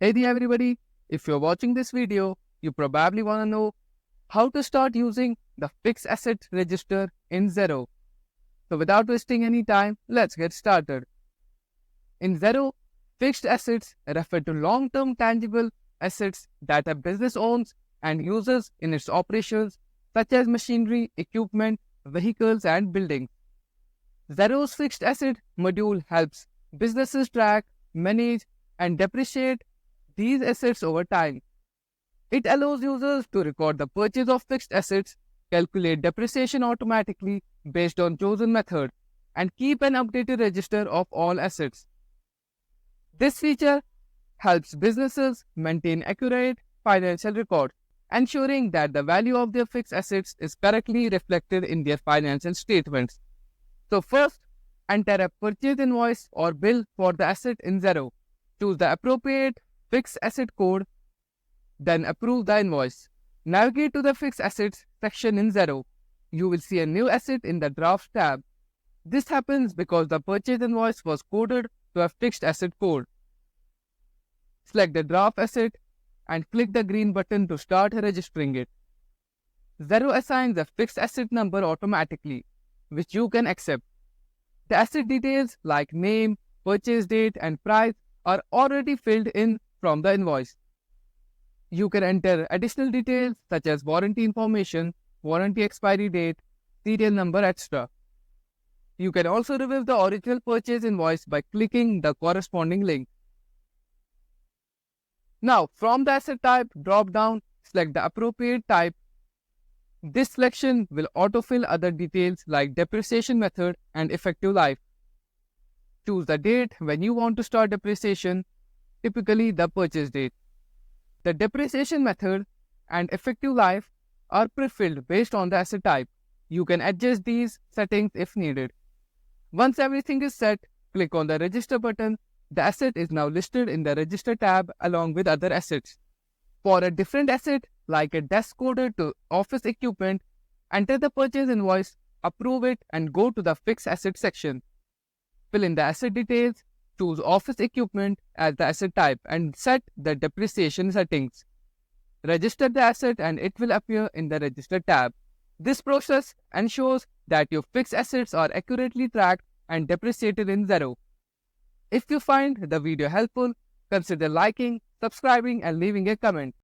Hey there everybody, if you're watching this video, you probably want to know how to start using the fixed asset register in Xero. So without wasting any time, let's get started. In Xero, fixed assets refer to long-term tangible assets that a business owns and uses in its operations, such as machinery, equipment, vehicles, and buildings. Xero's fixed asset module helps businesses track, manage, and depreciate these assets over time. It allows users to record the purchase of fixed assets, calculate depreciation automatically based on chosen method, and keep an updated register of all assets. This feature helps businesses maintain accurate financial records, ensuring that the value of their fixed assets is correctly reflected in their financial statements. So first, enter a purchase invoice or bill for the asset in Xero. Choose the appropriate fixed asset code, then approve the invoice. Navigate to the fixed assets section in Xero. You will see a new asset in the draft tab. This happens because the purchase invoice was coded to a fixed asset code. Select the draft asset and click the green button to start registering it. Xero assigns a fixed asset number automatically, which you can accept. The asset details like name, purchase date, and price are already filled in from the invoice. You can enter additional details such as warranty information, warranty expiry date, serial number, etc. You can also review the original purchase invoice by clicking the corresponding link. Now, from the asset type drop-down, select the appropriate type. This selection will autofill other details like depreciation method and effective life. Choose the date when you want to start depreciation, typically the purchase date. The depreciation method and effective life are pre-filled based on the asset type. You can adjust these settings if needed. Once everything is set, click on the Register button. The asset is now listed in the Register tab along with other assets. For a different asset, like a desk coded to office equipment, enter the purchase invoice, approve it, and go to the Fixed Asset section. Fill in the asset details, choose office equipment as the asset type, and set the depreciation settings. Register the asset and it will appear in the Register tab. This process ensures that your fixed assets are accurately tracked and depreciated in Xero. If you find the video helpful, consider liking, subscribing, and leaving a comment.